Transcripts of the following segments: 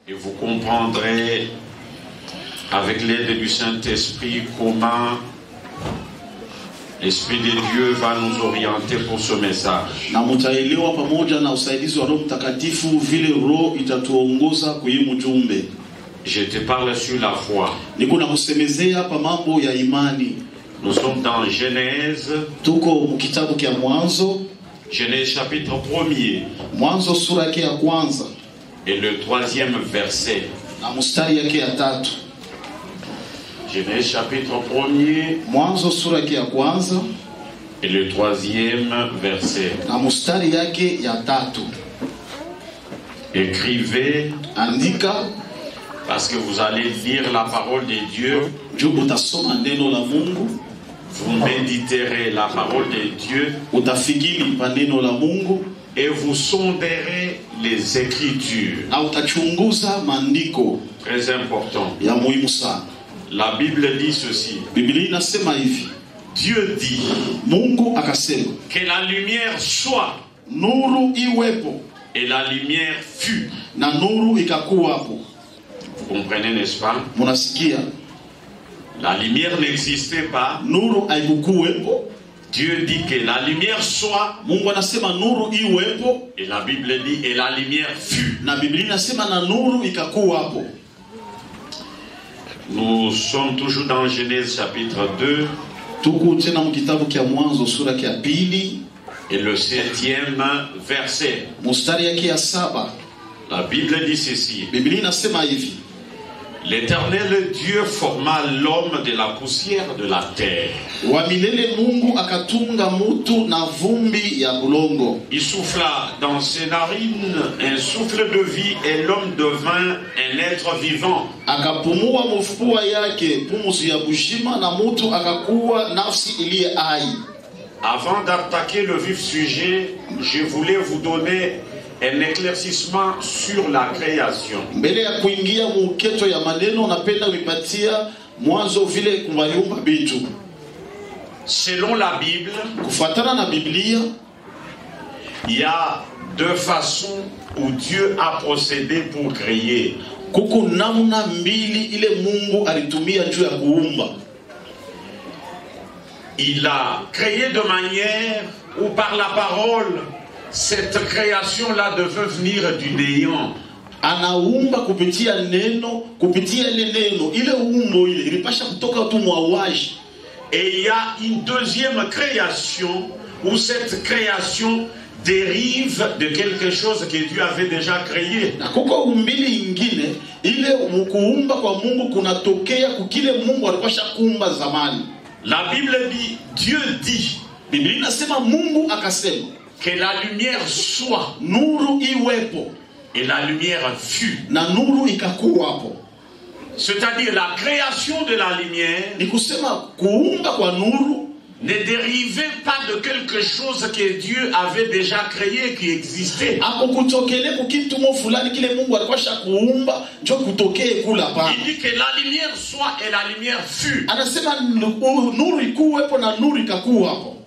Et vous comprendrez avec l'aide du Saint-Esprit comment l'Esprit de Dieu va nous orienter pour ce message. Na mtaelewa pamoja na usaidizi wa Roho Mtakatifu vile Roho itatuongoza kwa hii mjumbe. Je te parle sur la foi. Niko na kusemezea pa mambo ya imani. Nous sommes dans Genèse. Tuko mu kitabu kia Mwanzo. Genèse chapitre 1er. Mwanzo sura yake ya kwanza. Et le 3e verset. Na mstari yake ya 3. Genèse chapitre 1er. Mwanzo sura yake ya kwanza. Et le 3e verset. Na mstari yake ya 3. Écrivez. Andika. Parce que vous allez lire la parole de Dieu. Utasoma neno la Mungu. Vous méditerez la parole de Dieu. Utafikiri maneno la Mungu. Et vous sonderez les Écritures. Na utachunguza maandiko. Très important. Ya muhimu sana. La Bible dit ceci. Biblia inasema hivi. Dieu dit. Mungu akasema. Que la lumière soit. Nuru iwepo. Et la lumière fut. Na nuru ikakuwa hapo. Vous comprenez, n'est-ce pas? Munasikia? La lumière n'existait pas. Nuru haikuwepo. Dieu dit que la lumière soit. Mungu anasema nuru iwepo. Et la Bible dit et la lumière fut. Na Biblia inasema na nuru ikakuwa hapo. Nous sommes toujours dans Genèse chapitre 2. Tuko tena mu kitabu kia Mwanzo sura ya 2. Et le 7e verset. Mstari yake ya 7. La Bible dit ceci. Biblia inasema hivi. L'Éternel Dieu forma l'homme de la poussière de la terre. Wa milele Mungu akatunga mutu na vumbi ya bulongo. Il souffla dans ses narines un souffle de vie et l'homme devint un être vivant. Akapumua mufua yake pumzi ya bushima na mutu akakuwa nafsi iliye hai. Avant d'attaquer le vif sujet, je voulais vous donner un éclaircissement sur la création. Mbele ya kuingia muketo ya maneno napenda kuipatia mwanzo vile kubayumba bitu. Selon la Bible, kufuatana na Biblia, il y a deux façons où Dieu a procédé pour créer. Kuko namna mbili ile Mungu alitumia juu ya kuumba. Il a créé de manière où par la parole cette création-là devait venir du néant. Anaumba kupitia neno, kupitia ile neno, ile umbo ile ilipasha kutoka tu mwawaji. Et il y a une deuxième création où cette création dérive de quelque chose que Dieu avait déjà créé. Na kuko umbili ingine ile kuumba kwa Mungu kunatokea kukile Mungu alipasha kuumba zamani. La Bible dit, Dieu dit, Biblia inasema Mungu akasema que la lumière soit, nuru iwepo, et la lumière fut. Na nuru ikakuwa hapo. C'est-à-dire la création de la lumière ni kusema kuumba kwa nuru ne dérivait pas de quelque chose que Dieu avait déjà créé, qui existait. Akukutokele kukitu fulani kile Mungu alikuwa kuumba ndio kutokee kula pa. Il dit que la lumière soit et la lumière fut. Anasema nuru ikuwepo na nuru ikakuwa hapo.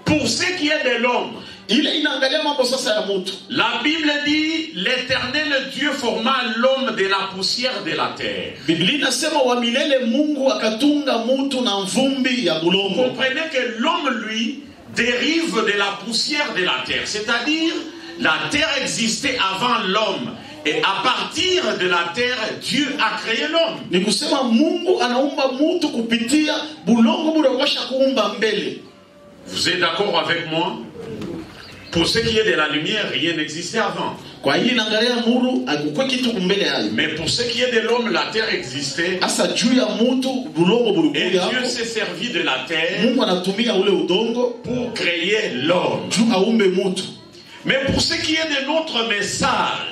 Pour ce qui est de l'homme, ile inaangalia mambo sasa ya mtu. La Bible dit l'Éternel Dieu forma l'homme de la poussière de la terre. Biblia inasema wa milele Mungu akatunga mtu na mvumbi ya bulongo. Comprenez que l'homme lui dérive de la poussière de la terre, c'est-à-dire la terre existait avant l'homme et à partir de la terre Dieu a créé l'homme. Ni kusema Mungu anaumba mtu kupitia bulongo bulokosha kuumba mbele. Vous êtes d'accord avec moi? Pour ce qui est de la lumière, rien n'existait avant. Mais pour ce qui est de l'homme, la terre existait. Et Dieu s'est servi de la terre pour créer l'homme. Mais pour ce qui est de notre message,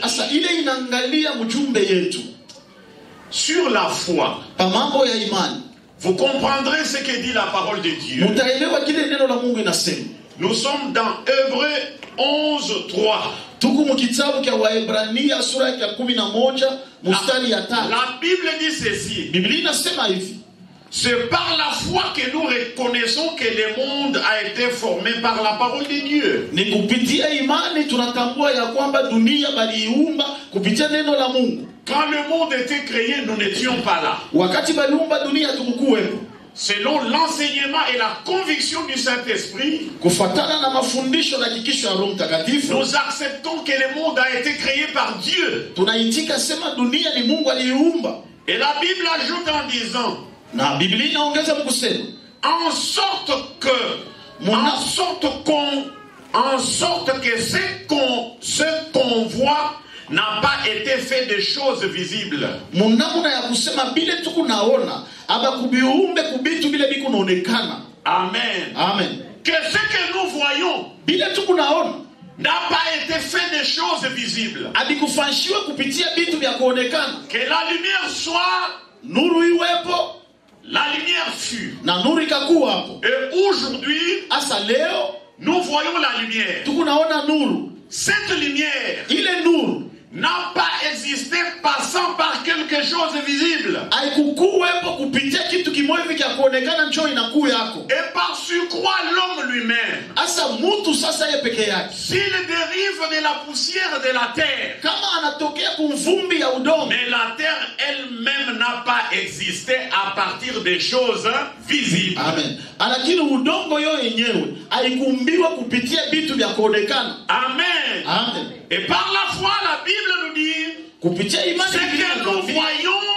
sur la foi, vous comprendrez ce que dit la parole de Dieu. Nous sommes dans Hébreux 11:3. La Bible dit ceci. c'est par la foi que nous reconnaissons que le monde a été formé par la parole de Dieu. Ni kupitia imani tunatambua ya kwamba dunia baliiumba kupitia neno la Mungu. Quand le monde était créé, nous n'étions pas là. Wakati baliumba dunia tukukuwepo. Selon l'enseignement et la conviction du Saint-Esprit, kufuatana na mafundisho na hakikisho ya Roho Mtakatifu, nous acceptons que le monde a été créé par Dieu. Tunaitika sema dunia ni Mungu aliiumba. Et la Bible ajoute en disant, na Biblia inaongeza kusema, en sorte que ce qu'on voit n'a pas été fait de choses visibles. Munamuna ya kusema bile tukunaona aba kubiumbe kubitu bile bikunaonekana. Amen. Amen. Que ce que nous voyons bile tukunaona n'a pas été fait de choses visibles. Abikufanshiwa kupitia bitu vya kuonekana. Que la lumière soit, nuru iwepo, la lumière fut. Na nuru ikakuwa hapo. Et aujourd'hui, asa leo nous voyons la lumière. Tukunaona nuru. Cette lumière, ile nuru, n'a pas existé passant par quelque chose de visible. Haikukuwepo kupitia kitu kimoja hivi kia kuonekana njoo inakuwa yako. Et par surcroît l'homme lui-même, asa mtu sasa yeye peke yake, s'il dérive de la poussière de la terre, kama anatokea kumvumbi ya udongo, mais la terre elle-même n'a pas existé à partir des choses visibles. Amen. Lakini udongo yo yenyewe haikumbiwa kupitia vitu vya kuonekana. Amen. Amen. Et par la foi la Bible nous dit, kupitia imani ce que nous voyons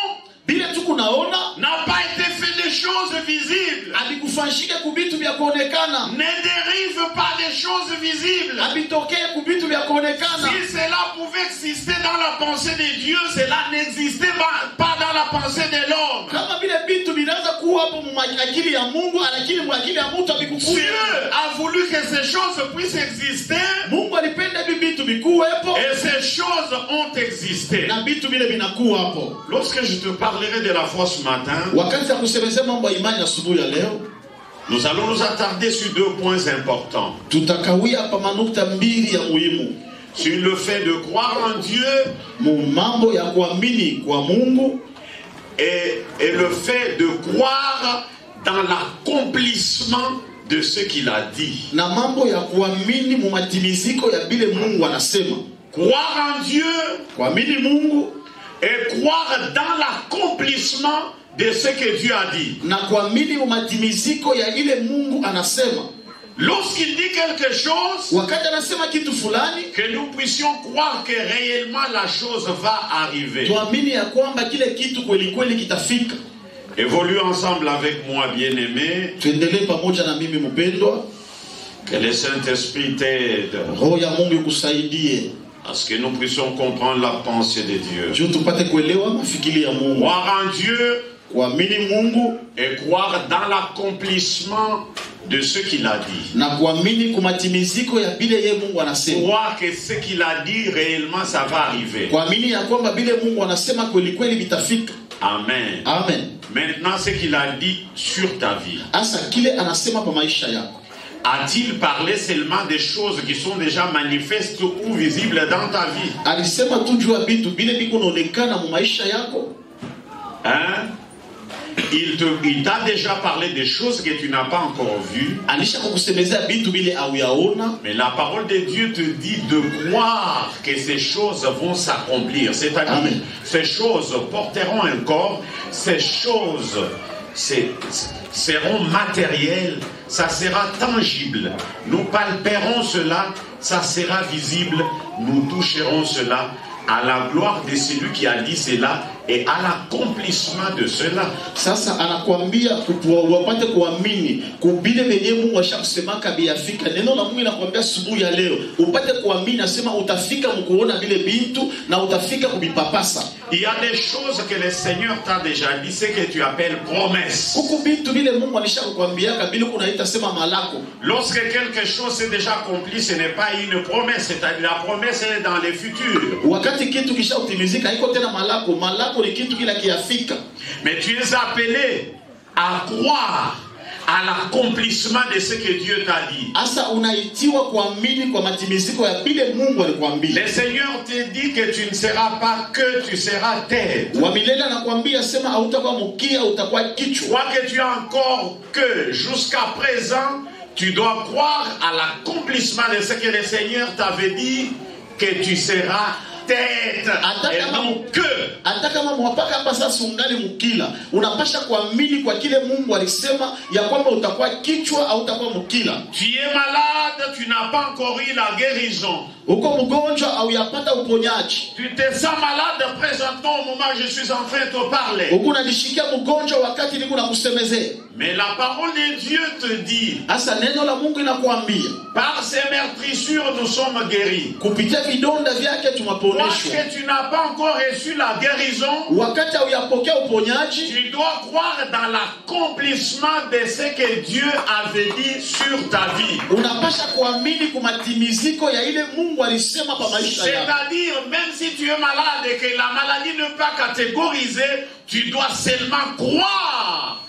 bila tukunaona n'a pas été fait de choses visibles. Abikufanyika kubitu vya kuonekana. Ne dérive pas des choses visibles. Abitokee kubitu vya kuonekana. Si cela pouvait exister dans la pensée de Dieu, cela n'existait pas dans la pensée de l'homme. Kama vile vitu vinaanza kuwa hapo akili ya Mungu, lakini akili ya mtu abikukuwa. Dieu a voulu que ces choses puissent exister. Mungu alipenda vitu vikuwepo. Et ces choses ont existé. Na vitu vile vinakuwa hapo. Lorsque je te parlerai de la foi ce matin, wakati ya kusemezea mambo ya imani asubuhi ya leo, nous allons nous attarder sur deux points importants. Tutakawia hapa manukta mbili ya muhimu. Sur le fait de croire en Dieu, mambo ya kuamini kwa Mungu, et le fait de croire dans l'accomplissement de ce qu'il a dit. Na mambo ya kuamini mu matimiziko ya bile Mungu anasema. Croire en Dieu, kuamini Mungu, et croire dans l'accomplissement de ce que Dieu a dit. Na kuamini mu matimiziko ya ile Mungu anasema. Lorsqu'il dit quelque chose, wakati anasema kitu fulani, que nous puissions croire que réellement la chose va arriver. Tuamini ya kwamba kile kitu kweli kweli kitafika. Évolue ensemble avec moi, bien-aimé. Tuendelee pamoja na mimi mpendwa. Que le Saint-Esprit t'aide. Roho ya Mungu ikusaidie. Parce que nous puissions comprendre la pensée de Dieu. Juu tupate kuelewa mafikiri ya Mungu. Croire en Dieu, kuamini Mungu, et croire dans l'accomplissement de ce qu'il a dit. Na kuamini kumatimiziko ya bile ye Mungu anasema. Croire que ce qu'il a dit réellement ça va arriver. Kuamini ya kwamba bile Mungu anasema kweli kweli vitafika. Amen. Amen. Maintenant ce qu'il a dit sur ta vie. Asa kile anasema pa maisha yako. A-t-il parlé seulement des choses qui sont déjà manifestes ou visibles dans ta vie? Alisema tu jua vitu bile biko naonekana mu maisha yako? Hein? Il t'a déjà parlé des choses que tu n'as pas encore vues. Mais la parole de Dieu te dit de croire que ces choses vont s'accomplir. C'est-à-dire, ces choses porteront un corps, ces choses seront matérielles, ça sera tangible. Nous palperons cela, ça sera visible, nous toucherons cela. À la gloire de celui qui a dit cela et à l'accomplissement de cela. Sasa anakuambia wapate kuamini kubile venye Mungu ashakusema kabiyafika. Neno la Mungu linakuambia asubuhi ya leo upate kuamini, asema utafika mkuona vile bintu na utafika kubipapasa. Il y a des choses que le Seigneur t'a déjà dit, ce que tu appelles promesses. Kuku bintu vile Mungu alishakuambia kabila kunaita sema malako. Lorsque quelque chose est déjà accompli, ce n'est pas une promesse, c'est-à-dire la promesse est dans le futur. Wakati kitu kisha utimizika haiko tena malako. Malako ni kitu kila kiafika. Mais tu es appelé à croire, à l'accomplissement de ce que Dieu t'a dit. Asa unaitiwa kuamini kwa matimiziko ya bile Mungu alikwambia. Le Seigneur te dit que tu ne seras pas queue, tu seras tête. Wa milele anakuambia sema hautakuwa mkia, utakuwa kichwa. Toi que tu as encore que jusqu'à présent, tu dois croire à l'accomplissement de ce que le Seigneur t'avait dit, que tu seras tête et non queue. Hata kama mwapaka hapa sasa ungali mkila, unapasha kuamini kwa kile Mungu alisema ya kwamba utakuwa kichwa au utakuwa mkila. Tu es malade, tu n'as pas encore eu la guérison. Uko mgonjwa au yapata uponyaji. Tu te sens malade présentement au moment où je suis en train de te parler. Uko unajishikia mgonjwa wakati niko nakusemezea. Mais la parole de Dieu te dit, asa neno la Mungu inakuambia, par ces meurtrissures nous sommes guéris. Kupitia vidonda vyake tumeponeshwa. Parce que tu n'as pas encore reçu la guérison, wakati hauyapokea uponyaji, tu dois croire dans l'accomplissement de ce que Dieu avait dit sur ta vie. Unapasha kuamini kumatimiziko ya ile Mungu alisema kwa maisha yako. C'est-à-dire, même si tu es malade et que la maladie n'est pas catégorisée, tu dois seulement croire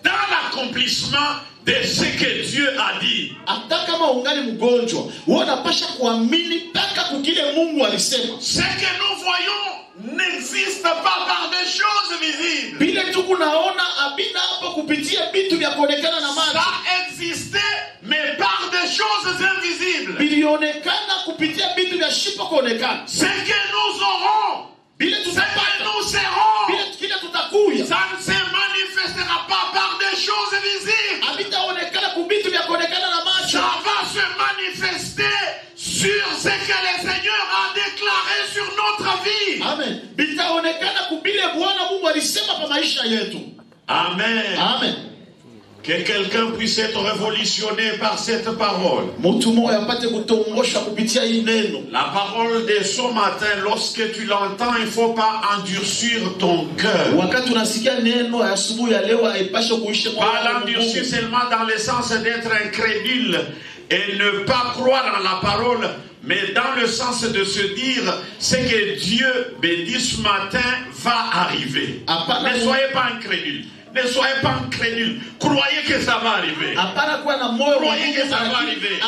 dans l'accomplissement de ce que Dieu a dit. Hata kama ungali mgonjwa, wewe unapasha kuamini mpaka kukile Mungu alisema. Ce que nous voyons n'existe pas par des choses visibles. Bile tu kunaona abina hapo kupitia vitu vya kuonekana na macho. Ça existait mais par des choses invisibles. Bilionekana kupitia vitu vya shipo kuonekana. Ce que nous aurons, bile ce que nous serons, bile kile tutakuya, ça ne se manifestera pas par des choses visibles. Habitaonekana kubitu vya kuonekana na macho. Ça va se manifester sur ce que le Seigneur a déclaré sur notre vie. Amen. Bitaonekana kubile Bwana Mungu alisema kwa maisha yetu. Amen. Amen. Que quelqu'un puisse être révolutionné par cette parole. La parole de ce matin, lorsque tu l'entends, il ne faut pas endurcir ton cœur. Pas l'endurcir seulement dans le sens d'être incrédule et ne pas croire en la parole, mais dans le sens de se dire ce que Dieu me dit ce matin va arriver. Ne soyez pas incrédule. Ne soyez pas incrédule. Croyez que ça va arriver. Croyez que ça va arriver.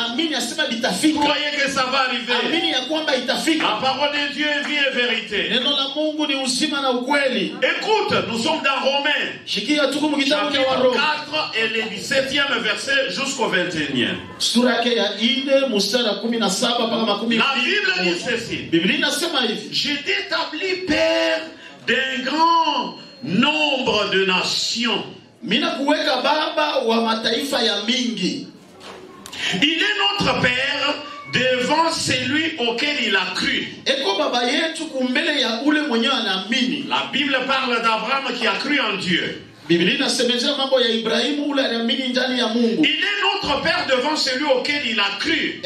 Croyez que ça va arriver. La parole de Dieu est vie et vérité. Écoute, nous sommes dans Romains. Chapitre 4 et le 17e verset jusqu'au 21e. La Bible dit ceci. J'ai établi père d'un grand nombre de nations. Il est notre Père devant celui auquel il a cru. La Bible parle d'Abraham qui a cru en Dieu. Il est notre Père devant celui auquel il a cru.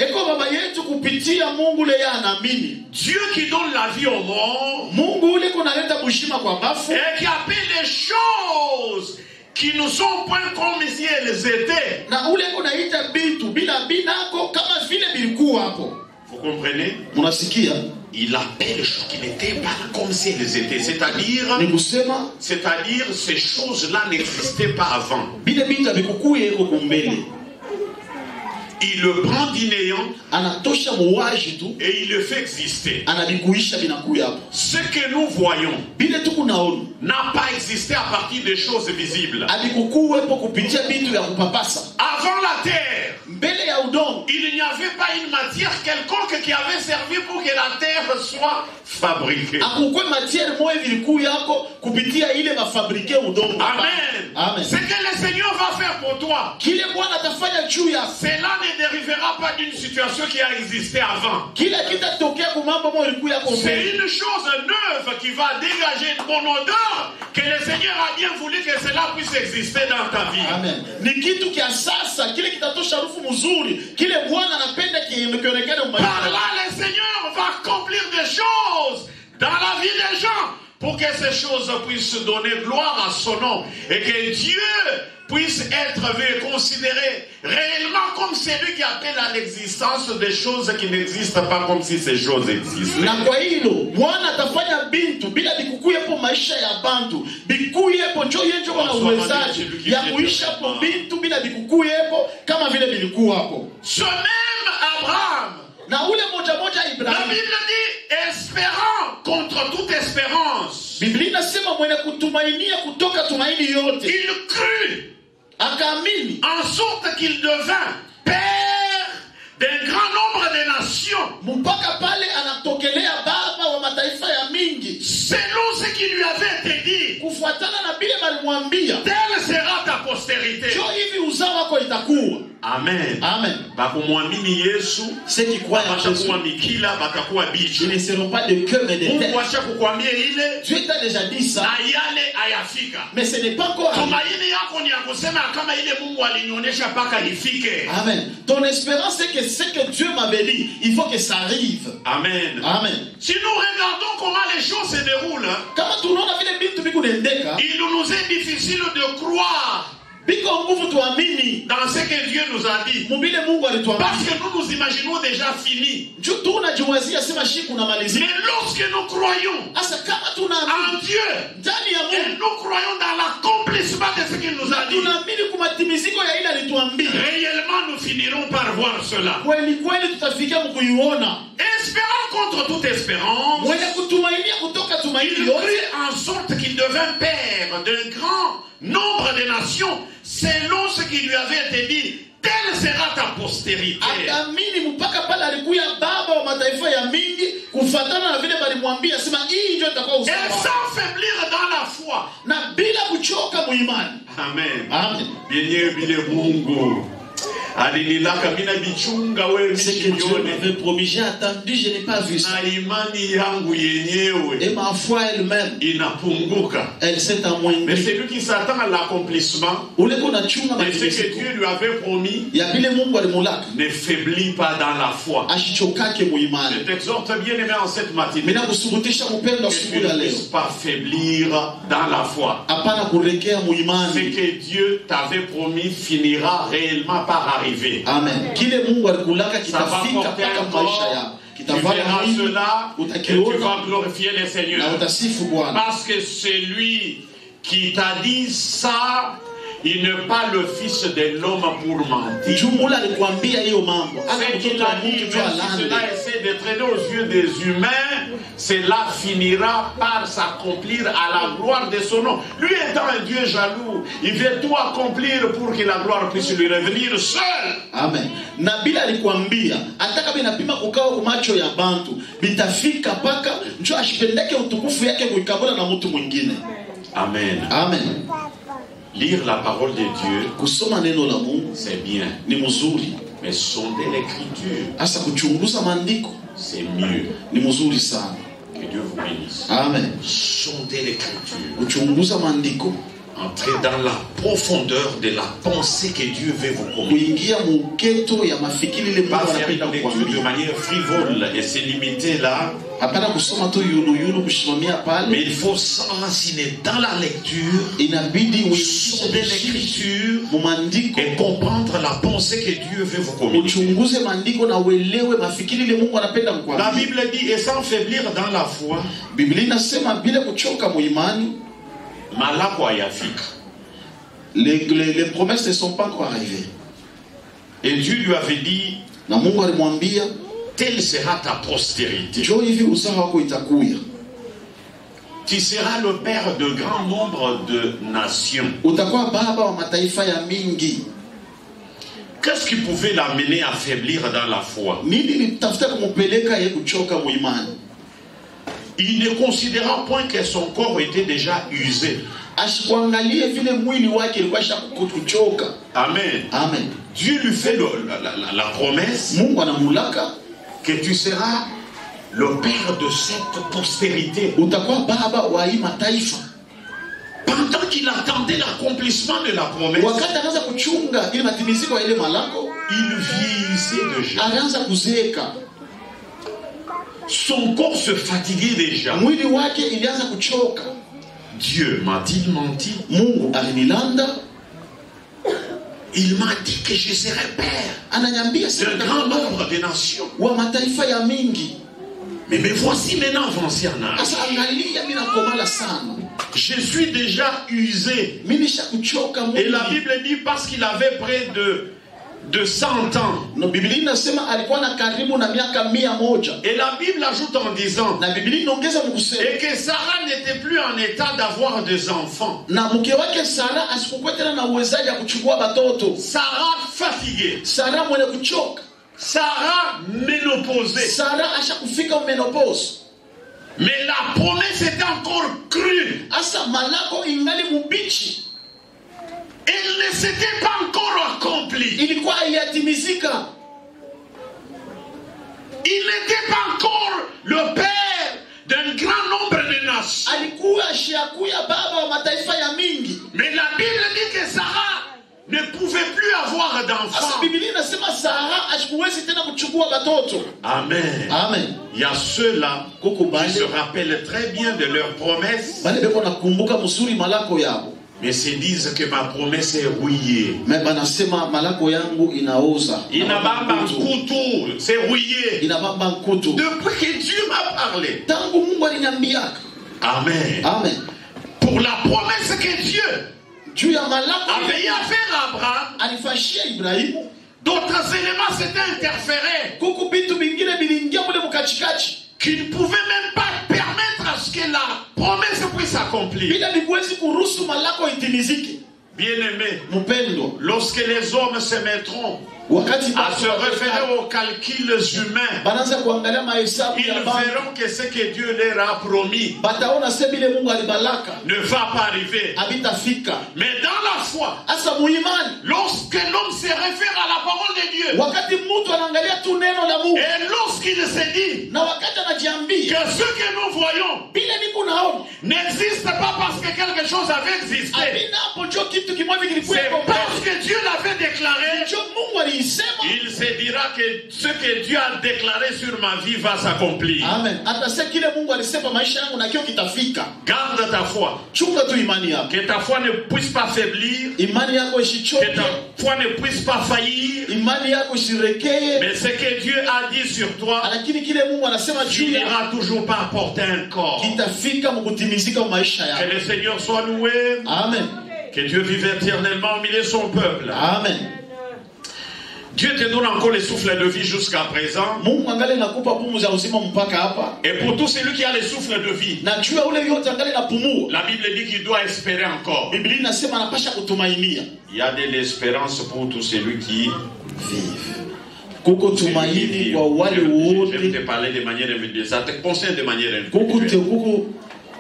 Dieu qui donne la vie aux morts et qui appelle les choses qui ne sont point comme si elles étaient. Vous comprenez? Il appelle les choses qui n'étaient pas comme si elles étaient. C'est-à-dire ces choses-là n'existaient pas avant. Il le prend du néant et il le fait exister. Ce que nous voyons n'a pas existé à partir des choses visibles. Avant la terre, il n'y avait pas une matière quelconque qui avait servi pour que la terre soit fabriquée. Amen. Ce que le Seigneur va faire pour toi, cela ne dérivera pas d'une situation qui a existé avant. C'est une chose neuve qui va dégager une bonne odeur que le Seigneur a bien voulu que cela puisse exister dans ta vie. Amen. Par là, le Seigneur va accomplir des choses dans la vie des gens pour que ces choses puissent donner gloire à son nom et que Dieu puisse être vu et considéré réellement comme celui qui appelle à l'existence des choses qui n'existent pas comme si ces choses existent. bintu bila bikukuyepo maisha ya bantu bikuyepo njo yenjo wana uwezaji ya kuishapo bintu bila bikukuyepo kama vile bilikuwapo. Ce même Abraham, na ule moja la Ibrahim, Bible dit espérant contre toute espérance. Biblia inasema mwenye kutumainia kutoka tumaini yote, Il crut akaamini en sorte qu'il devint père d'un grand nombre de nations, mpaka pale anatokelea baba wa mataifa ya mingi, selon ce qui lui avait été dit. kufuatana na bile balimwambia, Telle sera ta postérité. jo hivi uzao wako itakuwa. Amen. Amen. Bakumwamini Yesu, Ceux qui croient en Jésus, batakuwa mikila, batakuwa bichi. ils ne seront pas de cœur mais de Mungu tête. acha kukwambia ile Dieu t'a déjà dit ça, na yale hayafika. mais ce n'est pas encore arrivé. Tumaini yako ni ya kusema kama ile Mungu alinionyesha mpaka ifike. Amen. Ton espérance c'est que ce que Dieu m'avait dit, il faut que ça arrive. Amen. Amen. Si nous regardons comment les choses se déroulent, Kama tunaona vile vitu viko nendeka, il nous est difficile de croire biko nguvu tuamini dans ce que Dieu nous a dit. mubile Mungu Parce alituambia. que nous nous imaginons déjà fini. Juu tu unajiwazia sema shiku na malizia. Mais lorsque nous croyons Asa kama tunaamini en Dieu ndani ya et Mungu, nous croyons dans l'accomplissement de ce qu'il nous a dit, tunaamini kumatimiziko ya ile alituambia, réellement nous finirons par voir cela. kweli kweli tutafikia mkuiona. Espérant contre toute espérance, Mwenye kutumainia kutoka il tumaini crut yote, en sorte qu'il devint père d'un grand nombre de nations, selon ce qui lui avait été dit. Telle sera ta postérité. akaamini mpaka pale alikuya baba wa mataifa ya mingi, kufatana na vile balimwambia, sema hii ndio itakuwa Et usawa, sans faiblir dans la foi. na bila kuchoka muimani. Amen. Amen. Bien bile Mungu. Alinilaka mina bichunga we Ce que Dieu michione. m'avait promis, j'ai attendu, je n'ai pas vu ça. Na imani yangu yenyewe Et ma foi elle-même, inapunguka. elle s'est Mais amoindrie. celui qui s'attend à l'accomplissement Ule kuna chunga de ce que matimisiko Dieu lui avait promis ya vile Mungu alimulaka, ne faiblit pas dans la foi. ashichokake Je muimani. t'exhorte bien aimé en cette matinée Mina kusurutisha kupenda que siku tu ya ne leo, puisses pas faiblir dans la foi. hapana kurekea Ce muimani. que Dieu t'avait promis finira réellement par arriver. Amen. Kile Mungu alikulaka Ça va kitafika porter mpaka un maisha corps. yako, Tu kitavaa verras mwili, cela et tu utakiona vas glorifier le na Seigneur. utasifu Bwana. Parce que celui qui t'a dit ça, il n'est pas le fils de l'homme pour mentir. Jumula alikwambia hiyo mambo, ana Ce qu'il mtoto wa a dit, mtu tu même si alande. cela essaie de traîner aux yeux des humains, cela finira par s'accomplir à la gloire de son nom. Lui étant un Dieu jaloux, il veut tout accomplir pour que la gloire puisse lui revenir seul. Amen. Na bila alikwambia hata kama inapima kukaa kwa macho ya bantu, bitafika paka njo ashipendeke utukufu yake kuikabula na mtu mwingine. Amen. Amen. Lire la parole de Dieu, Kusoma neno la Mungu c'est bien. ni mzuri, Mais sonder l'écriture, hasa kuchunguza maandiko c'est mieux. ni mzuri sana. Que Dieu vous bénisse. Amen. Sonder l'écriture. Kuchunguza maandiko, Entrez dans la profondeur de la pensée que Dieu veut vous communiquer. kuingia muketo ya mafikiri ile Mungu Pas faire anapenda une lecture de kukwambia. manière frivole et se limiter là. Hapana kusoma tu yulu yulu kushimamia Mais pale, il faut s'enraciner dans la lecture, inabidi sonder l'écriture mu maandiko, et comprendre la pensée que Dieu veut vous communiquer. uchunguze maandiko na uelewe mafikiri ile Mungu anapenda La kukwambia. Bible dit, et sans faiblir dans la foi, Biblia inasema bila kuchoka muimani, malako hayafika. les promesses ne sont pas encore arrivées. Et Dieu lui avait dit, Na Mungu alimwambia, telle sera ta postérité. njoo hivi uzao wako itakuya. Tu seras le père de grand nombre de nations. Utakuwa baba wa mataifa ya mingi. Qu'est-ce qui pouvait l'amener à faiblir dans la foi? Nini litafuta kumupeleka yeye kuchoka muimani? Il ne considéra point que son corps était déjà usé. Ashikuangalie vile mwili wake ilikuwa kuchoka. Amen. Amen. Dieu lui fait la promesse Mungu anamulaka que tu seras le père de cette postérité. utakuwa baba wa hii mataifa. Pendant qu'il attendait l'accomplissement de la promesse, Wakati anaanza kuchunga ile matimiziko ya ile malako, il vieillissait déjà. anaanza kuzeeka. Son corps se fatiguait déjà. Mwili wake ilianza kuchoka. Dieu m'a-t-il menti? Mungu alinilanda, Il m'a dit que je serai père ananyambia d'un grand nombre de nations. wa mataifa ya mingi. Mais me voici maintenant avancé en âge. Asa angalia mimi nakomala sana. Je suis déjà usé. Mimi nishakuchoka Mungu. Et la Bible dit parce qu'il avait près de 100 ans. No, Biblia inasema alikuwa na karibu na miaka 100. Et la Bible ajoute en disant Na Biblia inaongeza mkusema et que Sarah n'était plus en état d'avoir des enfants. na mke wake Sara asikuwa tena na uwezaji wa kuchukua watoto. Sarah fatiguée. Sara mwenye kuchoka. Sarah ménopausée. Sara ashakufika menopause. Mais la promesse était encore crue. Asa malako ingali mubichi. Elle ne s'était pas encore accomplie. Ilikuwa haiyatimizika. Il n'était pas encore le père d'un grand nombre de nations. Alikuwa shiakuya baba wa mataifa ya mingi. Mais la Bible dit que Sarah ne pouvait plus avoir d'enfants. Asa Biblia inasema Sara ashikuwezi tena kuchukua watoto. Amen. Amen. Il y a ceux-là Kuko qui bale se rappellent très bien de leurs promesses, bale beko nakumbuka msuri malako yabo. mais se disent que ma promesse est rouillée. Mais banasema malako yangu inaoza. Inabamba Nkutu, c'est rouillé. Inabamba Nkutu. Depuis que Dieu m'a parlé. Tangu Mungu aliniambiaka. Amen. Amen. Pour la promesse que Dieu Juu ya malako avait fait à Abraham, alifashia Ibrahimu. d'autres éléments s'étaient interférés Kuku bitu bingine bilingia mule mukachikachi. qui ne pouvaient même pas permettre à ce que la promesse puisse s'accomplir. Bila bikuwezi kuruhusu malako itimizike. Bien-aimés, Mpendo, lorsque les hommes se mettront wakati à se référer aux calculs humains, banaanza kuangalia mahesabu ils ya bantu, verront que ce que Dieu leur a promis bataona sema ile Mungu alibalaka ne va pas arriver. habitafika. Mais dans la foi, Asa muimani, lorsque l'homme se réfère à la parole de Dieu, wakati mtu anaangalia tu neno la Mungu et lorsqu'il se dit na wakati anajiambia que ce que nous voyons bila niko naona n'existe pas parce que quelque chose avait existé, abina hapo jo kitu kimoja kilikuwa c'est parce que Dieu l'avait déclaré. jo Mungu alisema. Il se dira que ce que Dieu a déclaré sur ma vie va s'accomplir. Amen. Atasema kile Mungu alisema maisha yangu na kio kitafika. Garde ta foi. Chunga tu imani yako. Que ta foi ne puisse pas faiblir. Imani yako isichoke. Que ta foi ne puisse pas faillir. Imani yako isirekee. Mais ce que Dieu a dit sur toi, Lakini kile Mungu anasema juu tu ya n'iras toujours pas apporter un corps. kitafika mkutimizika maisha Que yako. le Seigneur soit loué. Amen. Que Dieu vive éternellement au milieu de son peuple. Amen. Dieu te donne encore le souffle de vie jusqu'à présent. Mungu angali nakupa pumzi ya uzima mpaka hapa. Et pour tout celui qui a le souffle de vie, Na juu ya ule yote angali napumua. la Bible dit qu'il doit espérer encore. Biblia inasema anapasha kutumainia. Il y a de l'espérance pour tout celui qui Vive. Kuko tumaini kwa wale Je vais wote. te parler de manière individuelle. Ça te concerne de manière Kuko individuelle.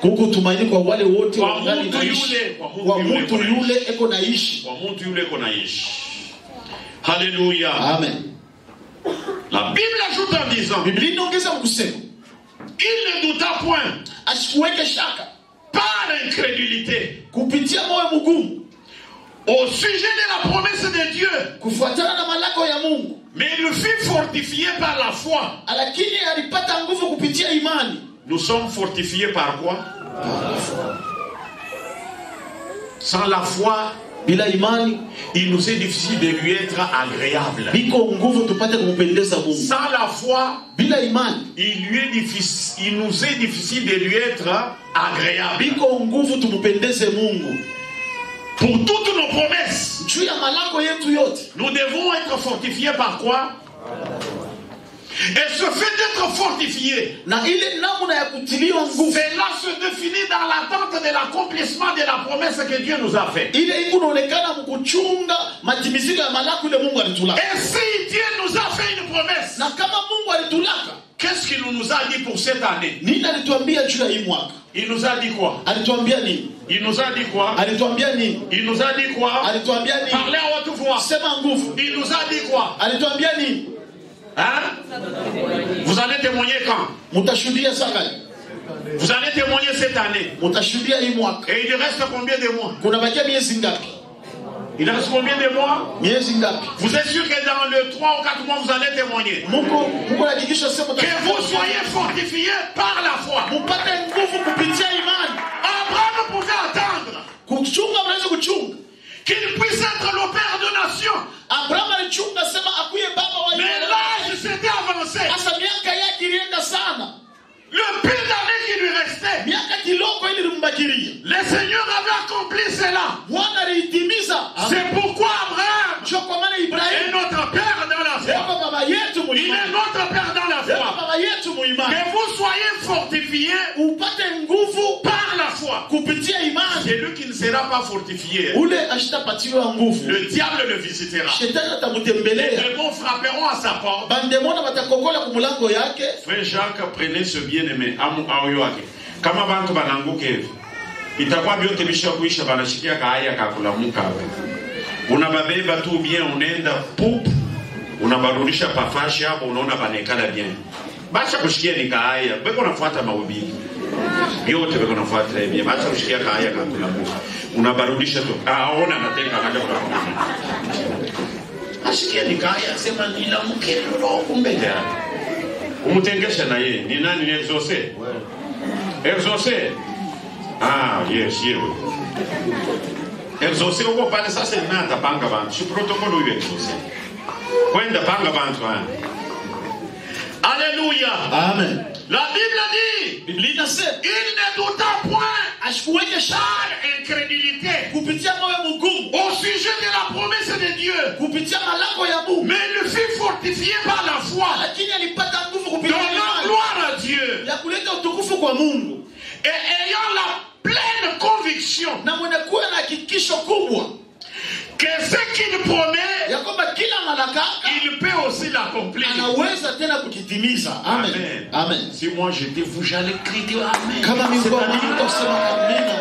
kuko tumaini kwa wale wote Kwa wangali mtu naishi. yule, Kwa mtu yule eko naishi. Kwa mtu yule konaishi. Alléluia. Amen. La Bible ajoute en disant, Biblia inaongeza kusema il ne douta point asikuweke shaka par incrédulité kupitia moyo mgumu au sujet de la promesse de Dieu, kufuatana na malako ya Mungu, mais il fut fortifié par la foi. lakini alipata nguvu kupitia imani. Nous sommes fortifiés par quoi? Sans la foi, Bila imani il nous est difficile de lui être agréable. biko nguvu tupate kumpendeza Mungu. Sans la foi, Bila imani il nous est difficile de lui être agréable. biko nguvu tumpendeze Mungu. Pour toutes nos promesses, Juu ya malako yetu yote nous devons être fortifiés par quoi? Et ce fait d'être fortifié, na ile namna ya kutiliwa nguvu, cela se définit dans l'attente de l'accomplissement de la promesse que Dieu nous a faite. ile iko inaonekana mkuchunga matimiziko ya malako ile Mungu alitulaka. Et si Dieu nous a fait une promesse, Na kama Mungu alitulaka, qu'est-ce qu'il nous a dit pour cette année? nini alituambia juu ya hii mwaka? Il nous a dit quoi? Alituambia nini? Il nous a dit quoi? Alituambia nini? Il nous a dit quoi? Alituambia nini? Parlez à haute voix. Sema nguvu. Il nous a dit quoi? Alituambia nini? Hein? Vous allez témoigner quand? Mutashuhudia sasa. Vous allez témoigner cette année. Mutashuhudia hii mwaka. Et il reste combien de mois? Kuna bakia miezi ngapi? Il reste combien de mois? Miezi ngapi? Vous êtes sûr que dans le 3 ou 4 mois, vous allez témoigner? Mungu anahakikisha sema Que vous soyez fortifiés par la foi. mupate nguvu kupitia imani. Abraham pouvait attendre Kuchunga mnaweza kuchunga. qu'il puisse être le père de nations. Abraham alichunga sema akuye baba wa Mais Israeli. l'âge s'était avancé. Sasa miaka yake ilienda sana. soyez fortifiés upate nguvu par la foi. kupitia imani. Celui qui ne sera pas fortifié, Ule ashitapatiwa nguvu, le diable le visitera. shetani Les atamutembelea, démons frapperont à sa porte. bandemona batakokola kumulango yake. Frère Jacques, prenez ce bien-aimé ayo yake. Kama bantu bananguka hivi, itakuwa vyote bisha kuisha, banashikia kaaya kakulamuka hapo. Unababeba tu bien, unaenda pup, unabarudisha pafashi hapo, unaona banekala bien. Basha kushikia ni kaaya, beko nafuata mahubiri. Yote beko nafuata bien. Basha kushikia kaaya kakulamuka. Unabarudisha tu. Ona natenga kaja kulamuka. Ashikia ni kaaya, sema nilamuke roho kumbele. Umutengesha na yeye. Ni nani ni Exaucé? Exaucé. Ah, yes, yewe. Exaucé uko pale sasa nata panga bantu. Si protocole uyo Exaucé. Kwenda panga bantu haya. Alléluia. Amen. La Bible dit, Biblia inasema il ne douta point ashikuweke shaka par incrédulité kupitia moyo mgumu au sujet de la promesse de Dieu, kupitia malango ya Mungu, mais il fut fortifié par la foi, lakini alipata nguvu kupitia donnant imani gloire à Dieu, ya kuleta utukufu kwa Mungu, et ayant la pleine conviction na mwenye kuwa na hakikisho kubwa que ce qu'il promet, ya kwamba kila malaka il peut aussi l'accomplir. anaweza tena kukitimiza. Amen. Amen. Amen. Si moi j'étais vous, j'allais crier Amen. Kama mingwa mimi kusema amina,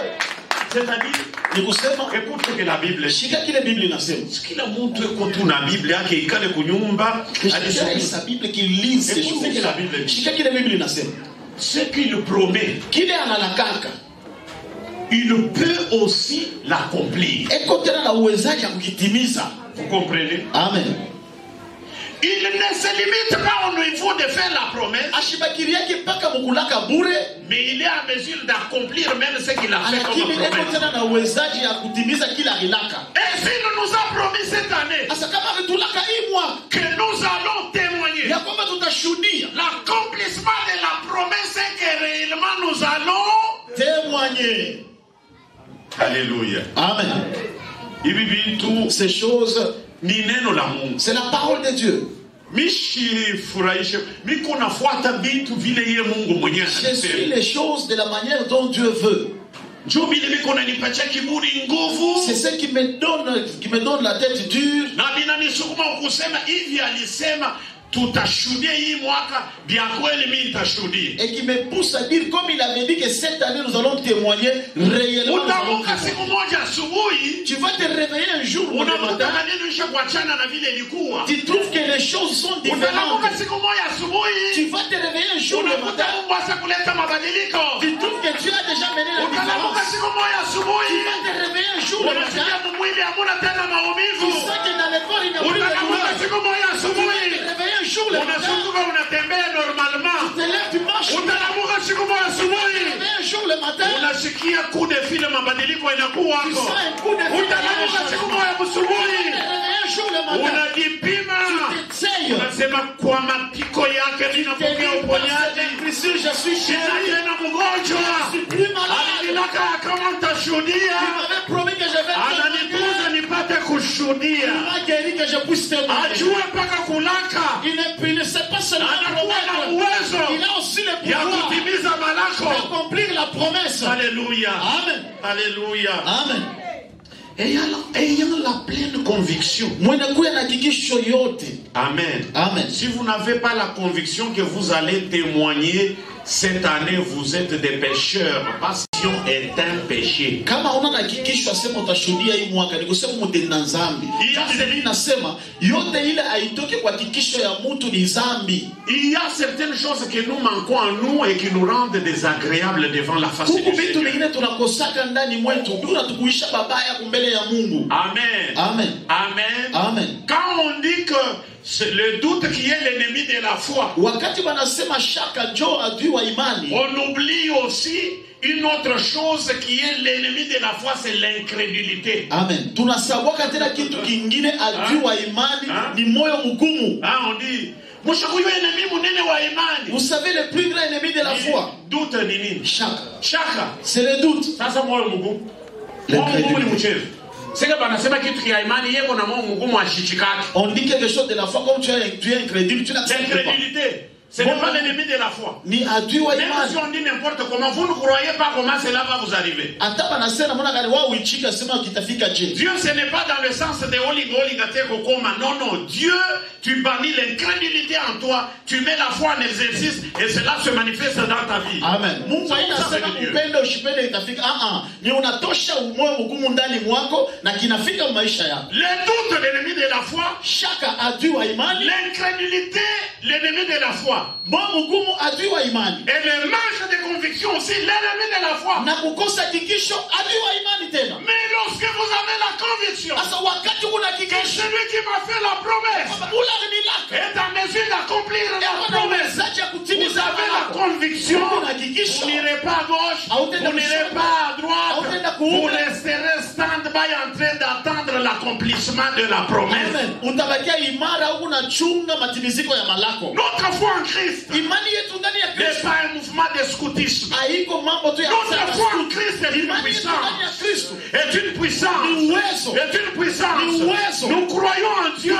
C'est-à-dire, ni kusema écoute ce que la Bible dit. shika kile Biblia inasema. Kila mtu eko tu na Biblia yake ikale kunyumba Shika sa Biblia qui lit ces Écoute ce que la Bible choses. dit. Shika kile Biblia inasema. Ce qu'il promet, Kile analakaka il peut aussi l'accomplir. eko tena na uwezaji ya kukitimiza. Vous comprenez? Amen. Il ne se limite pas au niveau de faire la promesse, Ashibakiri yake mpaka mukulaka bure, mais il est en mesure d'accomplir même ce qu'il a fait lakini comme eko promesse. tena na uwezaji ya kutimiza kila alilaka. Et s'il nous a promis cette année Asa kama alitulaka hii mwaka que nous allons témoigner ya kwamba tutashuhudia l'accomplissement de la promesse et que réellement nous allons témoigner. Alléluia. Amen. Hivi vitu Ces choses, ni neno la Mungu. c'est la parole de Dieu. Mishifurahishe miko nafuata vitu vile ye Mungu mwenyewe Je suis anasema. les choses de la manière dont Dieu veut. Njoo vile miko nanipatia kiburi nguvu C'est ce qui me donne la tête dure. na vinanisukuma kusema hivi alisema tutashuhudia hii mwaka vya kweli mimi nitashuhudia. Et qui me pousse à dire, comme il avait dit que cette année nous allons témoigner réellement. nous allons Utamuka siku moja asubuhi Tu vas te réveiller un jour ou le unakuta matin, maneno isha kuachana na vile ilikuwa. tu trouves que les choses sont Utamuka différentes. siku moja Tu asubuhi vas te réveiller un jour le unakuta matin, Mungu asa kuleta mabadiliko. tu trouves que Dieu a déjà mené la Utamuka différence. siku moja Tu asubuhi vas te réveiller un jour le matin, unasikia mwili hamuna tena tu maumivu. sais que dans le corps il n'y a plus de Utamuka douleur. siku moja Tu vas te asubuhi réveiller un jour le matin, unashutuka unatembea normalement. tu te lèves, tu marches. Tu Utalamuka siku moja te asubuhi réveiller un jour le matin, unasikia coup de fil mabadiliko inakuwa tu hapo. sens un coup de fil. Utalamuka siku moja Tu te asubuhi réveiller un jour le matin, unajipima tu t'essayes. unasema kwa mapiko yake ninapokea uponyaji. Je suis Sina chéri, tena mgonjwa. je suis plus malade. Alinilaka kama Il nitashuhudia. m'avait promis que je vais Ananituza témoigner. nipate Il kushuhudia. m'a guéri que je puisse témoigner. Ajue mpaka kulaka. Il ne sait pas seulement Anakuwa na promettre, uwezo il a aussi le ya pouvoir kutimiza malako. d'accomplir la promesse. Alléluia. Amen. Alléluia. Amen. Ayant la pleine conviction. Mwenye kuya na hakikisho yote. Amen. Amen. Si vous n'avez pas la conviction que vous allez témoigner cette année, vous êtes des pécheurs. Passion est un péché. Kama una na hakikisho asema utashuhudia hii mwaka ni kusema mtenda dhambi. Sasa mimi nasema yote ile haitoki kwa hakikisho ya mtu ni dhambi. Il y a certaines choses que nous manquons en nous et qui nous rendent désagréables devant la face de Huku vitu Dieu. vingine tunakosaka ndani mwetu, tunatukuisha babaya kumbele ya Mungu. Amen. Amen. Amen. Amen. Quand on dit que c'est le doute qui est l'ennemi de la foi, Wakati wanasema shaka njoo adui wa imani, on oublie aussi une autre chose qui est l'ennemi de la foi, c'est l'incrédulité. amen, tunasabwaka tena kitu kingine adui wa imani Ah. ni moyo mgumu. Hein, on dit, Mushakuyo ennemi munene wa imani. Vous savez le plus grand ennemi de la foi, Doute ni nini? shaka, Shaka. c'est le doute. Sasa moyo mgumu. Moyo mgumu ni mchezo. Sasa banasema kitu kia imani yeko na moyo mgumu ashichikaki. On dit quelque chose de la foi comme tu es incrédule, tu n'acceptes pas. L'incrédulité. Ce n'est pas l'ennemi de la foi. Ni adui wa Même imani. si on dit n'importe comment, vous ne croyez pas comment cela va vous arriver. Hata banasema namna gani wao uichika sema kitafika je. Dieu, ce n'est pas dans le sens de non, non. Dieu, tu bannis l'incrédulité en toi, tu mets la foi en exercice et cela se manifeste dans ta vie. Amen. Mungu hainasema upende usipende itafika. Ni unatosha moyo mgumu ndani mwako na kinafika maisha yako. Le doute, l'ennemi de la foi. Shaka adui wa imani. L'incrédulité, l'ennemi de la foi. Moyo mgumu adui wa imani. Et le manque de conviction aussi, l'ennemi de la foi. Na kukosa hakikisho adui wa imani tena. Mais lorsque vous avez la conviction Asa wakati kuna que hakikisho celui qui m'a fait la promesse est en mesure d'accomplir la promesse, vous avez la conviction, vous n'irez pas à gauche, vous n'irez pas à droite, vous resterez stand-by en train d'attendre l'accomplissement de la promesse. utabakia imara huku na chunga matimiziko ya malako. Notre foi en Christ Imani yetu ndani ya n'est Kristo pas un mouvement de scoutisme. haiko mambo tu ya Notre foi en Christ est une imani yetu ndani ya puissance. Kristo Est une puissance. ni uwezo. Est une puissance. Nous croyons en Dieu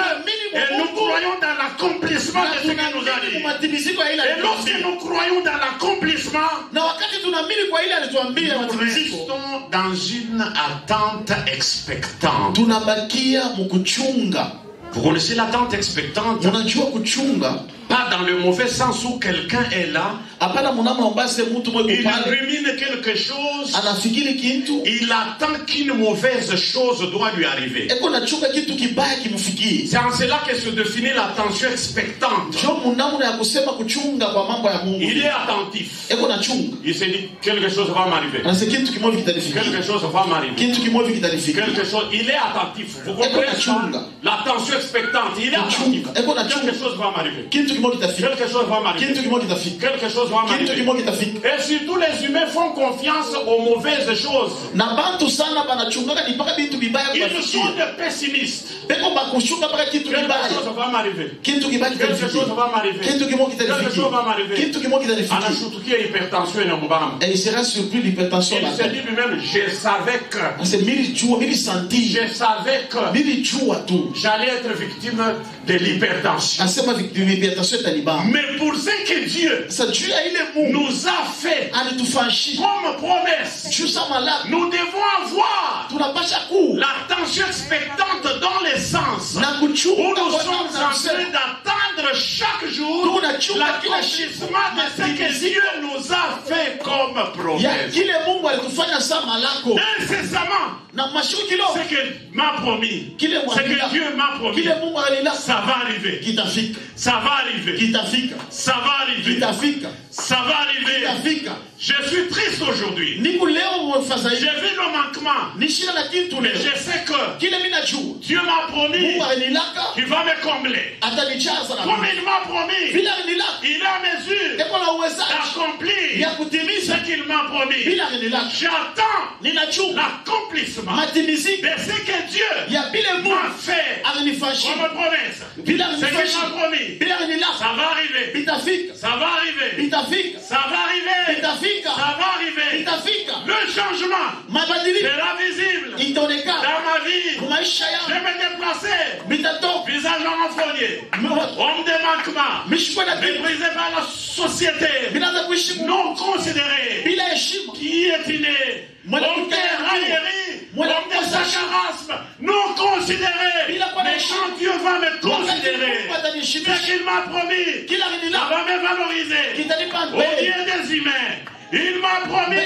et nous croyons dans l'accomplissement de ce qu'il nous a dit. matimiziko ya ile Et lorsque nous croyons dans l'accomplissement, na wakati tunaamini kwa ile alituambia nous matimiziko, restons dans une attente expectante. tunabakia mkuchunga. Vous connaissez l'attente expectante? Unajua kuchunga Pas dans le mauvais sens où quelqu'un est là, hapana mnamo ambase mtu mwe il kupale rumine quelque chose, anafikiri kitu il attend qu'une mauvaise chose doit lui arriver. eko nachunga kitu kibaya kimfikie. C'est en cela que se définit l'attention expectante. Jo mnamo ya kusema kuchunga kwa mambo ya Mungu. Il est attentif. Eko nachunga. Il se dit quelque chose va m'arriver. Na kitu kimoja kitanifikia. Quelque chose va m'arriver. Kitu kimoja kitanifikia. Quelque chose, il est attentif. Vous comprenez ça? L'attention expectante, il est attentif. Quelque chose va m'arriver. Kitu kimoja kitafika. Quelque chose va m'arriver. Kitu kimoja kitafika. Quelque chose va Kitu m'arriver. kimoja kitafika. Et surtout les humains font confiance aux mauvaises choses. Na bantu sana banachungaga ni paka bitu bibaya Ils kubafikia. sont des pessimistes. Beko bakushunga paka kitu Quelque kibaya. chose va m'arriver. Kitu kibaya Quelque chose kitanifikia. va m'arriver. Kitu kimoja Quelque chose va kitanifikia. m'arriver. Kitu kimoja kitanifikia. Anashutukia hypertension na mbamba. Et il sera surpris l'hypertension Il là. se dit lui-même, je savais que, C'est mili jua, mili sentir. je savais que Mili jua tu. j'allais être victime de l'hypertension. Asema l'hypertension itaniba. Mais pour ce que Dieu Sa juu ya ile Mungu nous a fait alitufanshi. comme promesse, Juu sa malaka. nous devons avoir Tunapasha ku. l'attention expectante dans les sens Na où kuchunga nous kwa sommes en namna train d'attendre chaque jour l'accomplissement de ce que Dieu nous a fait comme ya promesse. kile Mungu alitufanya sa malako. Incessamment, Na mashuki kilo. ce que m'a promis, Kile ce que Dieu m'a promis, Kile Mungu alila. ça va arriver. Kitafika. Ça va arriver. Kitafika. Ça va arriver. Kitafika. Ça va arriver. Kitafika. Je suis triste aujourd'hui. Niku leo J'ai mfadhaili. vu le manquement. Nishina na kitu Mais leo. je sais que Kile mimi najua. Dieu m'a promis Mungu alinilaka. qu'il va me combler. Atanijaza na Comme il m'a promis, bila alinilaka. il est à mesure Eko na uwezaji d'accomplir ya kutimiza ce qu'il m'a promis. bila alinilaka. J'attends Ninachunga l'accomplissement matimiziko de ce que Dieu ya bile m'a Mungu fait alinifashi. comme promesse. Bila Ce qu'il alinifashi. m'a promis, Bila alinilaka. ça va arriver. Bitafika. Ça va arriver. Bitafika. Ça va arriver. Bitafika. Ça va arriver. Bitafika. Le changement Mabadiliko sera visible itaonekana dans ma vie. maisha Je yangu. me déplacer, Bitatoka. visage renfrogné, homme de manquement, Mishikwe na kitu. méprisé par la société, Binaanza kuishi non considéré, bila heshima. guillotiné, homme de raillerie, homme de sacarasme, non considéré. Mais quand Dieu va me considérer, ce qu'il m'a promis, Kila ça alinilaka. va me valoriser Kitanipa au mbele. lieu des humains. Il m'a promis,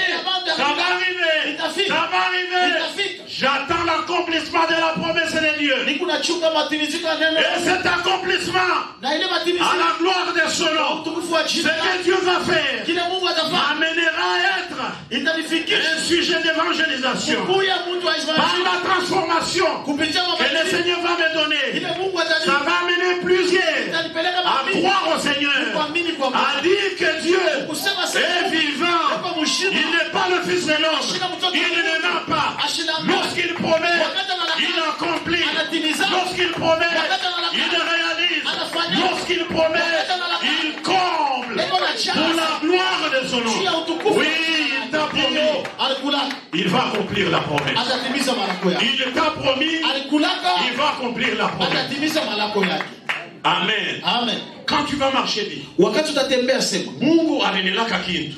ça va arriver, ça va arriver. J'attends l'accomplissement de la promesse de Dieu. Niku nachunga matimiziko ya neno. Et cet accomplissement, Na ile à matimiziko la gloire de son nom, utukufu wa ce jina. que Dieu va faire, Kile Mungu atafanya m'amènera à être itanifikisha un sujet d'évangélisation. kuya mtu wa Par Israeli la transformation kupitia que le mabadiliko. Seigneur va me donner, Ile Mungu ça atanipa va amener plusieurs itanipeleka à mabadiliko. croire au Seigneur, Kuamini kwa Mungu. à dire que Dieu Kusema est sasa vivant. kwa mshima. Il n'est pas le fils de l'homme. Il ne ment pas. Lorsqu'il promet, il accomplit. Lorsqu'il promet, il réalise. Lorsqu'il promet, il comble. Pour la gloire de son nom. Oui, il t'a promis. Alikula. Il va accomplir la promesse. Atatimiza malako yake. Il t'a promis. Alikulaka. Il va accomplir la promesse. Atatimiza malako yake. Amen. Amen. Quand tu vas marcher, dis, Wakati utatembea sema, Mungu alinilaka kintu.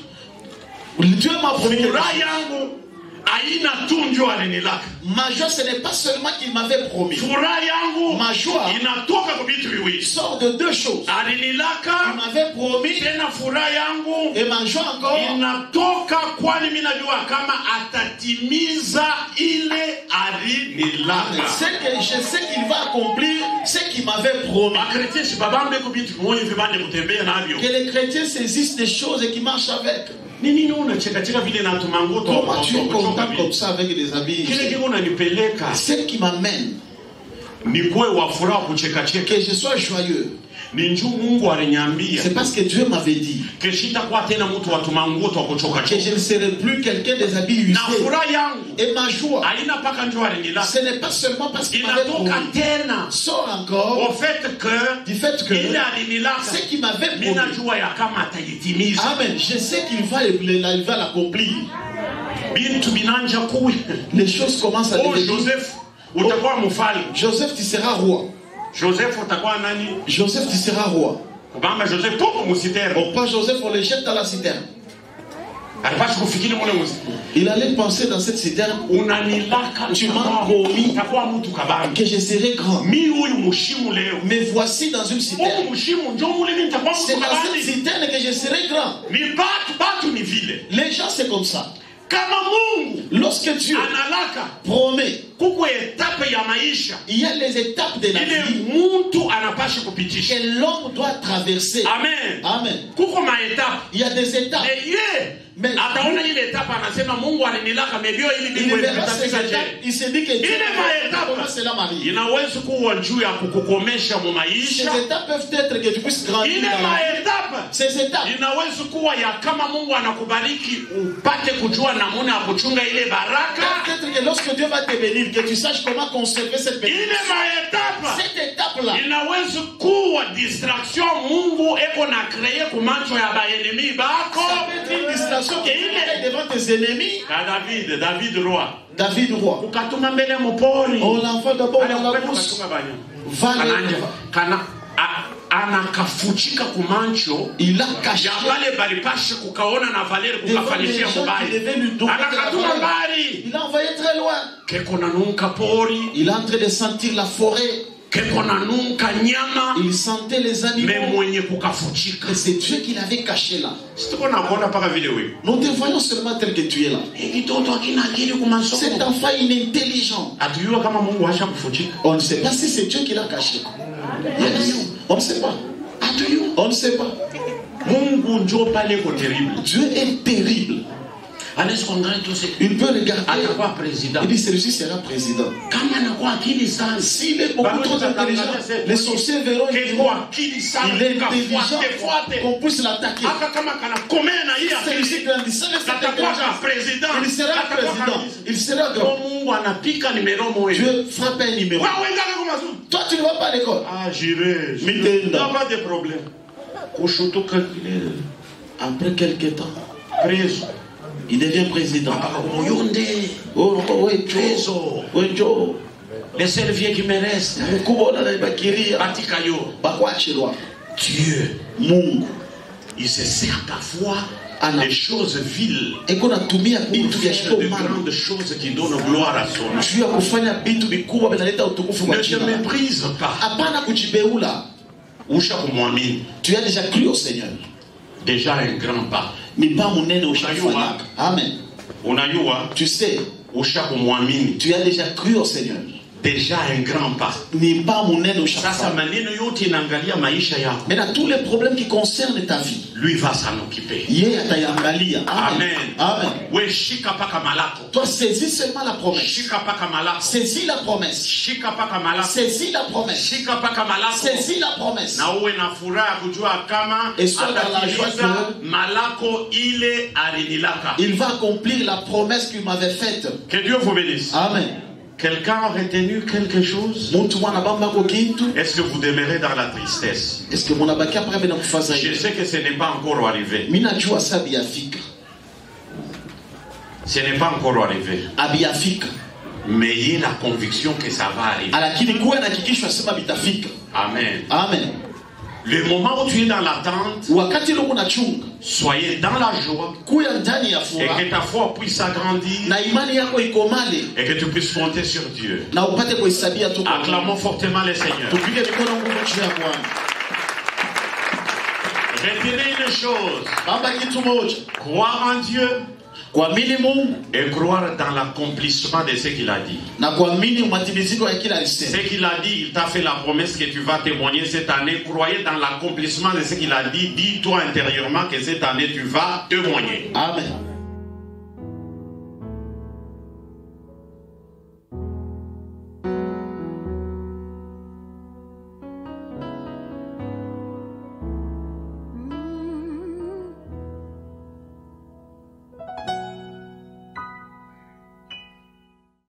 Dieu m'a promis quelque Furaha chose. yangu haina tu ndio alinilaka. Ma joie, ce n'est pas seulement qu'il m'avait promis. Furaha yangu Ma joie inatoka kwa vitu viwili. sort de deux choses. Il Alinilaka m'avait promis, tena furaha yangu et ma joie encore inatoka kwani mimi najua kama atatimiza ile alinilaka. c'est que je sais qu'il va accomplir ce qu'il m'avait promis. Bakritia sibabambe ku vitu moyo vibande kutembea navyo. Que les chrétiens saisissent des choses et qu'ils marchent avec. Nini unacheka cheka vile na tumangoto. Comment tu es content comme ça avec des habits? Kile kiko unanipeleka. Ce qui m'amène, Ni kuwe wa furaha kucheka cheka. que je sois joyeux, Ni njoo Mungu aliniambia. c'est parce que Dieu m'avait dit Que sitakuwa tena mtu wa tumangoto wa kuchoka que cheka. je ne serai plus quelqu'un des habits Na usés. furaha yangu Et ma joie, haina paka njoo alinilaka. ce n'est pas seulement parce qu'il m'avait Inatoka promis. tena Sort encore au fait que du fait que ile alinilaka. ce qu'il m'avait Mimi promis. najua ya kama ataitimiza. Amen. Je sais qu'il va l'accomplir. Bintu binanja kuwe. Les choses commencent à Oh devenir. Joseph, utakuwa mfalme. Joseph, tu seras roi. Joseph utakuwa nani? Joseph, tu seras roi. Kubamba Joseph tupo musitera. Bon, pas Joseph, on le jette dans la citerne. Alipashi kufikiri mule musitera. Il allait penser dans cette citerne Unanilaka Tu m'as promis utakuwa mtu kabambi. que je serai grand. Mi huyu mushimu leo. Mais voici dans une citerne. Huyu mushimu njoo mule mimi nitakuwa C'est mtu dans cette kabambi. citerne que je serai grand. Ni batu ni vile. Les gens, c'est comme ça. Kama Mungu Lorsque Dieu analaka promet, kuko etape ya maisha. il y a les étapes de la Ile vie mtu anapashi kupitisha. que l'homme doit traverser. Amen. Amen. Kuko maetape. Il y a des étapes. Mais Ataona ile etape anasema Mungu alinilaka mebio ili il bingu verra ces itafika étapes. je. Il se dit que Dieu Il est ma étape. comment cela m'arrive. Inaweza kuwa juu ya kukukomesha mu Ces maisha. étapes peuvent être que tu puisses grandir Ile dans la vie. maetape Ces étapes inaweza kuwa ya kama Mungu anakubariki upate kujua namna ya kuchunga ile baraka. peuvent être que lorsque Dieu va te bénir, que tu saches comment conserver cette bénédiction. Ile maetape Cette étape-là, inaweza kuwa distraction Mungu eko na kreye kumacho ya baenemi bako. ça peut être une distraction qui est devant tes ennemis. Ka David roi. David roi. Ukatuma mbele mpori. On l'envoie d'abord dans la brousse. Va anakafuchika kumancho. Il a caché Ya vale balipashe kukaona na Valeri devant les kukafanishia gens qui mubali. devaient lui donner de la Anakatuma valeur. mbali. Il a envoyé très loin. Keko na nunka pori. Il est en train de sentir la forêt. Keko na nunka nyama. Il sentait les Me animaux. mwenye kukafuchika. Et c'est Dieu qui l'avait caché là. Situko na kuona paka vile wewe. Nous te voyons seulement tel que tu es là. Kitoto akina akili kumansoko. Cet enfant il est intelligent. Atuyua kama Mungu asha kufuchika. On ne sait pas si c'est Dieu qui l'a caché. Yes. On ne sait pas. Atuyua. On ne sait pas. Mungu njo pale ko terrible. Dieu est terrible. Anaweza kuangalia tu sasa. Il peut regarder. Atakuwa président. Il dit celui-ci sera président. Kama anakuwa akili sana. S'il est beaucoup trop intelligent, les sorciers verront et diront akili sana. il est intelligent, Kafuate. qu'on puisse l'attaquer. Hata kama kana komea na hii Celui-ci akili. grandissant, cette Atakuwa intelligence, président. il sera président. Il sera Kwa grand. Mungu anapika nimero moja. Dieu frappe un numéro. Wewe ngaka kwa mazuri. Toi, tu ne vas pas à l'école. Ah, j'irai. Mitenda. Pas de problème. Kushutuka kile. Après quelques temps, Preso. il devient président. Moyonde. Oh, oui, Preso. oui, Joe. Le seul vieux qui me reste. Mkubwa anaibakiria. Batika yo. Bakwachilwa. Dieu. Mungu. Il se sert parfois Ana. des choses viles. Eko natumia Pour vitu vya faire de shikomana. grandes choses qui donnent gloire à son nom. Juu ya kufanya vitu vikubwa vinaleta utukufu kwa Ne te jina lake. méprise pas. Hapana kujibeula. Usha kumwamini. Tu as déjà cru au Seigneur. Déjà un grand pas. Ni pas munene ushafanya. Amen. Unajua Tu sais, usha kumwamini. tu as déjà cru au Seigneur. Déjà un grand pas. Ni pas munene Sasa ushafanya. maneno yote inaangalia maisha yako. Maintenant, tous les problèmes qui concernent ta vie, Lui va s'en occuper. yeye atayangalia. Amen. Amen. Amen. We shika paka malako. Toi, saisis seulement la promesse. Shika paka malako. Saisis la promesse. Shika paka malako. Saisis la promesse. Shika paka malako. Saisis la promesse. Na uwe na furaha kujua kama Et sois dans la joie atatimiza que- malako ile alinilaka. Il va accomplir la promesse qu'il m'avait faite. Que Dieu vous bénisse. Amen. Quelqu'un a retenu quelque chose? Muntu mwanabamba kwa kitu. Est-ce que vous demeurez dans la tristesse? Est-ce que mwanabaki après bila kufaza Je hivi? sais que ce n'est pas encore arrivé. Mimi najua sa biafika. Ce n'est pas encore arrivé. Abiafika. Mais ayez la conviction que ça va arriver. lakini kuwa na hakikisho sema bitafika. Amen. Amen. Le moment où tu es dans l'attente, wakati leo unachunga, soyez dans la joie, kuya ndani ya et furaha, que ta foi puisse s'agrandir, na imani yako ikomale, et que tu puisses compter sur Dieu. na upate kuhesabia tu. Acclamons fortement le Seigneur. Tupige mikono nguvu juu ya Bwana. Retenez une chose, Baba, kitu moja, croire en Dieu kuamini Mungu et croire dans l'accomplissement de ce qu'il a dit. na kuamini umatimiziko ya kila Ce alisema. qu'il a dit, il t'a fait la promesse que tu vas témoigner cette année. Croyez dans l'accomplissement de ce qu'il a dit. Dis-toi intérieurement que cette année tu vas témoigner. Amen.